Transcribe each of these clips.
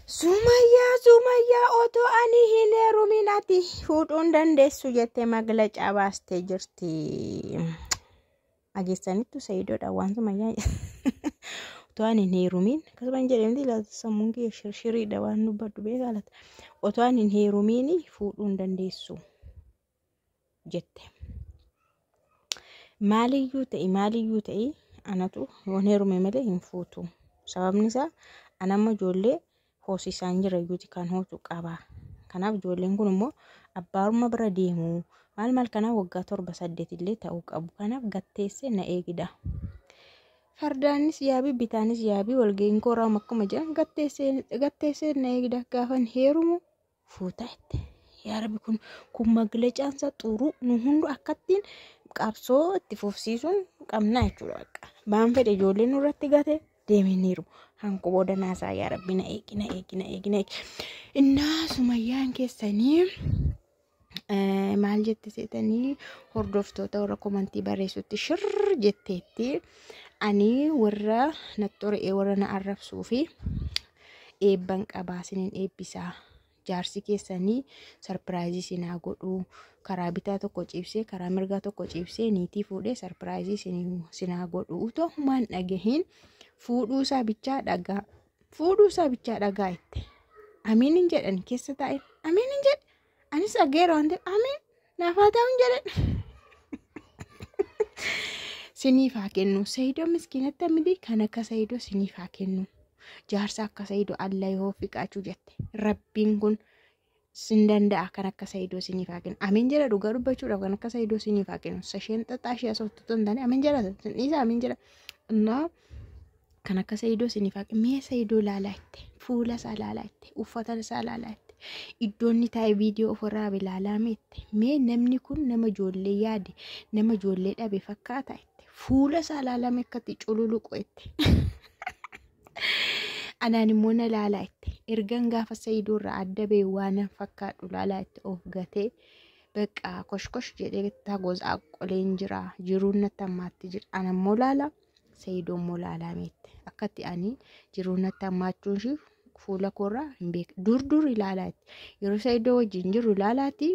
Sumayyaa otoo ani hin heeruminati fuudhuun dandeessu jettee maglacaa baastee jirti. Ageessanitti Sa'idoodha waan Sumayyaa otoo ani hin heerumin akkasumas jedhamti laata sammuun kee shirshiriidha waan dubbadhu beekalata. Otoo ani hin heerumin fuudhuun dandeessu jette. Maaliyyuu ta'e anatu yoon heerume malee hin fuutu. Sababni isaa anamma ijoollee hoosisaan jira iyyuuti kan hootu qaba. Kanaaf ijoolleen kun immoo abbaaruma bira deemu maal kanaaf waggaa 7-8 illee ta'uu qabu. Kanaaf gatteessee na eegida. Fardaanis yaabii bitaanis yaabii walga'iin kooraan akkuma jiran gatteessee na eegida. Gaafan heerumu fuuta itti. Yaa Rabbi kun maglacaansa xuruu nu hundu akkattiin qabsoo itti fufsiisuun qabnaa jechuudha. Baan fedhe ijoolleen nurratti gate deemaniiru. Hanqoo booda naasaa yaa Rabbi na eegi. Innaa Sumayyaan keessanii maal jette seetanii hordoftoota warra komantii barreessutti shir jetteetti ani warra nattoree warra na arrabsuu fi eebban qabaasiniin eebbisaa. Jaarsi keessanii sarpiraayizii sinaa godhuu karaa bitaa tokko ciibsee karaa mirgaa tokko ciibsee niitii fuudhee sarpiraayizii sinaa godhuu utoo humaan dhagahin fuudhuu isaa bichaa dhagaa itti. Amiin hin jedhan keessa taa'e. Amiin hin jedhe. Anis dhageera waan ta'eef amiin naafaa ta'u hin jedhan. Siniif haa kennu. Sayidoo miskiinatti miti kan akka Sayidoo siniif haa kennu. Jaarsa akka Sayidoo Allah yoo fiqaachuu jette. Rabbiin kun sin danda'a kan akka Sayidoo siniif haa kennu. Amiin jedha dhugaa dubbachuudhaaf kan akka Sayidoo siniif haa kennu. Sasheen xaxaa ishee asootutu hin taane amiin jedha. Sin dhiisa amiin jedha. Innaa kan akka Sayidoo siniif haa kennu. Mee Sayidoo laalaa itti. Fuula isaa laalaa itti. Uffata isaa laalaa itti. Iddoonni taa'ee viidiyoo ofirraa ilaalaa meette. Mee namni kun nama ijoollee yaade nama ijoollee dhabe fakkaata itti. Fuula isaa laalaa meekkatti cululuqu itti. Anaan immoo na laalaa itti. Ergan gaafa Sayidoo irraa adda ba'e waan fakkaadhu laalaa itti of gatee bakka koshkosh jedhee tagoos qoleen jira. Jiruun natti ammaatti jira. Ana immoo laalaa Sayidoo immoo laalaa meette. Akkatti ani jiruun natti ammaachuun ishee fuula koorraa hin beeku. Dur ilaalaa itti. Yeroo Sayidoo wajjin jiru laalaati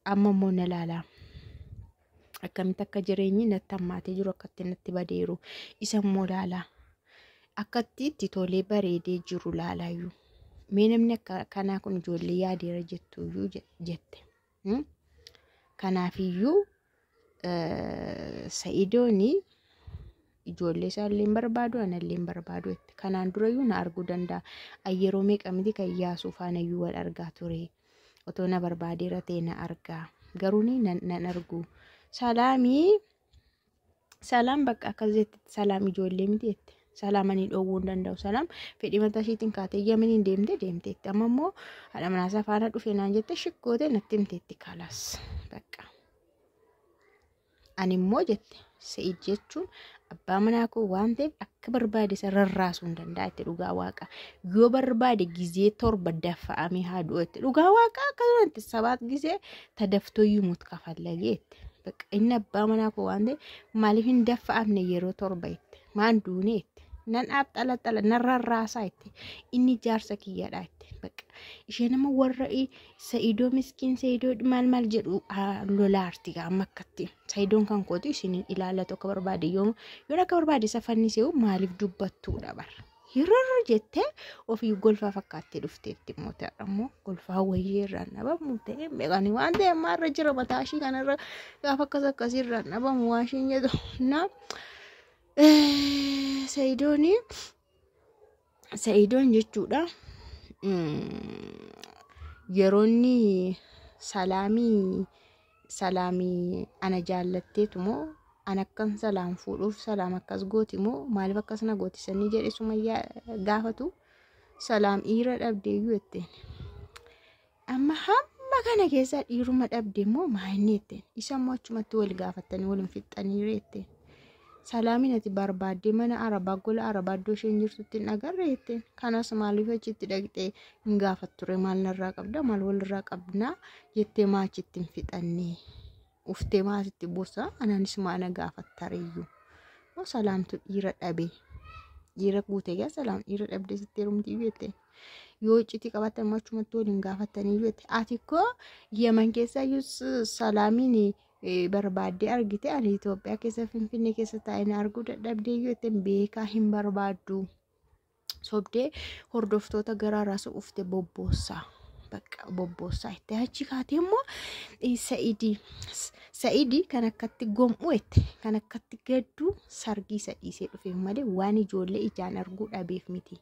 amma immoo na laalaa. Akkamitti akka jireenyi natti ammaatee jiru akkatti natti badeeru. Isa immoo laalaa. Akkatti itti tolee bareedee jiru laalaayyuu. Mee namni akka kanaa kun ijoollee yaadeera jettuyyuu jette. Kanaafiyyuu Sa'idooni ijoollee isaallee hin barbaadu anallee hin barbaadu jetti. Kanaan durayyuu na arguu danda'a. Yeroo meeqa miti kan Yaasuu faanayyuu wal argaa ture. Otoo na barbaadeera ta'e na argaa. Garuu nan argu. Salaam bakka akkas jetti. Salaam ijoollee miti jetti. Salaamanii dhoowwuu hin danda'u. Salaam fedhii mataa isheetiin kaatee yamaniin deemteetti. Amma immoo haadha manaasaa faana dhufee naan jette shikkootee natti himteetti kaalaas. Bakka. Ani immoo jette Sa'id jechuun abbaa manaa koo waan ta'eef akka barbaade isa rarraasuu hin danda'a itti dhugaa waaqa. Yoo barbaade gizee 7 daffa'amee haa du'u itti dhugaa waaqa akkasumatti 7 gizee tadaftoo yumuut kafallagee itti. Bakka inni abbaa manaa koo waan ta'eef maaliif hin daffa'amne yeroo 7 itti. Maan duunee itti. Nan xala nan rarraasaa itti. Inni jaarsa kiyyaadha itti. Bakka ishee nama warra Sa'idoo miskiin Sa'idoo maal jedhu lolaarti amma akkatti. Sa'idoon kan kooti isin ilaalatu akka barbaade yoo akka barbaade safannisee maaliif dubbattuudha bara. Yeroo jettee ofii golfaa fakkaattee dhufteetti immoo golfaa wayii irraan dhabamu ta'e beekani waan ta'e maarra jira mataa ishii kanarra gaafa akkasii irraan dhabamu waan ishiin jedhu na Sa'idoon jechuudha. Yeroonni salaamii ana jaallatteetu moo an akkan salaam fuudhuuf salaam akkas gooti moo maaliif akkas na gootisanii jedhe Sumayyaa gaafatu salaam dhiira dhabdeeyyuu jetteen. Amma hamma kana keessa dhiiruma dhabde moo maayinni jetteen. Isa immoo achumatti wal gaafattanii waliin fixxanii jetteen. Salaamin ati barbaadde mana Arabaa gola Arabaa iddoo isheen jirtutti hin agarre jetteen. Kanas maaliif achitti dhaqxee hin gaafatture maal narraa qabda maal walirraa qabnaa jettee maachitti hin fixannee. Uftee maasitti bossa anaanis maana gaafattareeyyuu. Salaamtu dhiira dhabe. Dhiira guutee gaa salaam dhiira dhabde sitti rumtii beekte. yoo iccitii qabatan machumatti waliin gaafatanii jette ati koo Yemen keessa yus salaamiin barbaaddee argite ani Itoophiyaa keessa Finfinnee keessa taa'ee arguu dadhabdee jette beekaa hin barbaaddu sobdee hordoftoota garaa raasa ufte bobboosaa bakka bobboosaa itti achi kaatee immoo Sa'idii kan akkatti gom'u itti kan akkatti gaddu sargii sadhiisee dhufe malee waan ijoollee ijaan arguu dhabeef miti.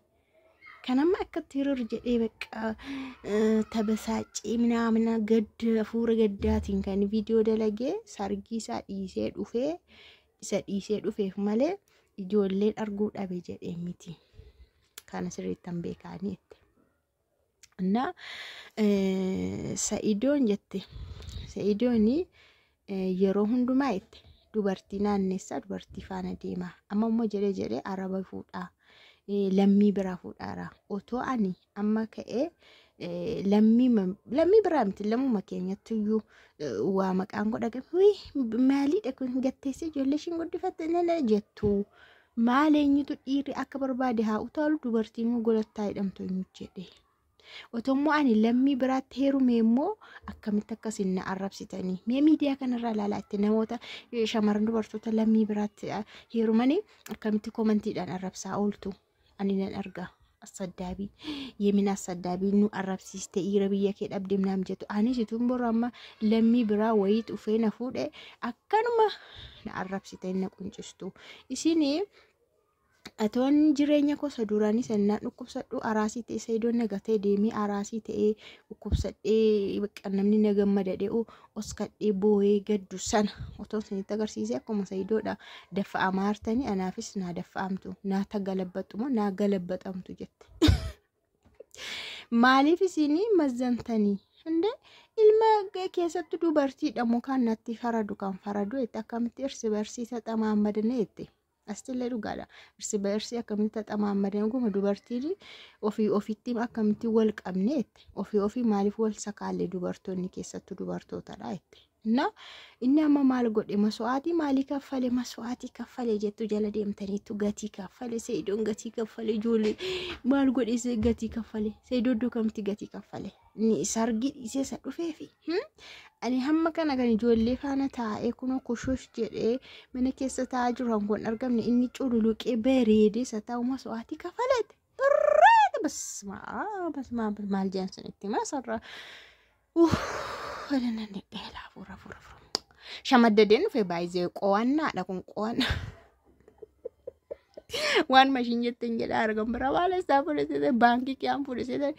Kanamma akkatti hirur jedhee bakka tabasaacee minamina gadda fuura gaddaatiin kan viidiyoo dalagee sargii isaa dhiisee dhufeef malee ijoolleen arguu dhabe jedhee miti. Kana sirriittan beekaanii itti. Na Sa'idoon jette Sa'idooni yeroo hundumaa itti dubartii naannessaa dubartii faana deema amma immoo jedhee araba fuudhaa lammii biraa fuudhaara otoo ani amma ka'ee lammii biraa miti lammuma keenyatti iyyuu waa maqaan godhagame maaliidha kun gatteessee ijoollee ishiin guddifatte nana jettu maal eenyutu dhiirri akka barbaade haa utaalu dubartiin golattaa jedhamtu eenyu jedhe otommoo ani lammii biraatti heerume immoo akkamitti akkasin na arrabsitanii mee miidiyaa kanarraa ilaalaa itti namoota shamarran dubartoota lammii biraatti heerumanii akkamitti komantiidhaan arrabsaa ooltu ani nan arga asaddaabii yemin asaddaabii nu arrabsiiste dhiira biyya kee dhabdee naam jettu ani situun borama lammii biraa wayii dhufee na fuudhe akkanuma na arrabsite na quncistu isinii atoon jireenya kosa duraanii sannaan dhukkubsadhu araasii ta'e Sa'idoon nagatee deemee araasii ta'ee dhukkubsadhee bakka namni na gammadadhee oskadhee boo'ee gaddu sana otoon isinitti agarsiisee akkuma Sa'idoodha daffa'aa maartanii anaafis naa daffa'amtu naa tagalabbatumoo naa galabbatamtu jette maaliif isinii mazzantanii hinde ilma keessatti dubartiidha mukaan natti faradu kan faradu itti akkamitti irsi barsiisa xamaammadne jette Astille dhugaadha irsi barsi akkamitti xamaammadan guma dubartiin ofiitti akkamitti wal qabneetti ofii maaliif wal sakaalee dubartoonni keessattuu dubartootadha jette na inni amma maal godhe masoo'aatii maalii kaffale jettu jala deemtaniitu gatii kaffale Sa'idoon gatii kaffale ijoollee maal godhe gatii kaffale Sa'idoon dokamti gatii kaffale ni sargi dhiisee sa dhufeefi ani hamma kana kan ijoollee faana taa'ee kunoo kushush jedhee mana keessa taa'aa jiru hangoon argamne inni cululuqee bareedee sa taa'u masoo'aatii kaffaleeti basmaa maal jaansan itti masarra Fadana neqela fura shamaddadeen dhufe baay'ee qo'annaadha kun qo'anna waan mashiin jetteen jedha argam bira baala isaa fudhatee baankii qiyaan fudhatee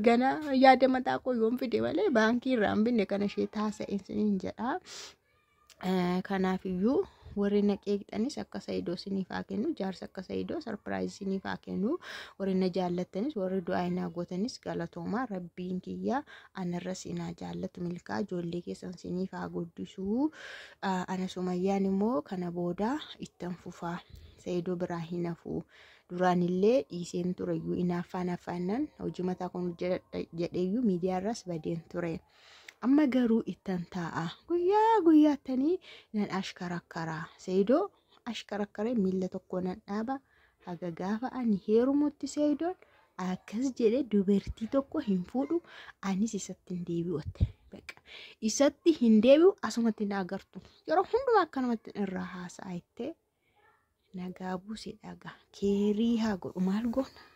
gana yaada mataa koo yoon fide malee baankii irraa binne kana ishee taasa'een siniin jedha kanaafiyyuu warri naqee qixanis akka Sa'idoo siniif haa kennu jaarsa akka Sa'idoo sarpiraayiz siniif haa kennu warri na jaallattanis warri du'aa naa gootanis galatoomaa rabbiin kiyya anarra sinaa jaallatu milkaa ijoollee keessan siniif haa guddisuu ana Sumayyaan immoo kana booda ittan fufaa Sa'idoo biraa hin hafuu duraanillee dhiiseen tureyyuu inaaffaan afaannan hojii mataa kun jedheeyyuu miidiyaarras badeen ture amma garuu ittan taa'a guyyaatanii nan ashkarakkaraa Sa'idoo ashkarakkaree miila tokko nan dhaaba haga gaafa ani heerumutti Sa'idoon akkas jedhee dubartii tokko hin fuudhu anis isatti hin deebi'otte baqa isatti hin deebi'u asumatti na agartu yeroo hundumaa akkanumatti irraa haasa'a ittee nagaa buusee dhagaa keerii haa godhu maal goona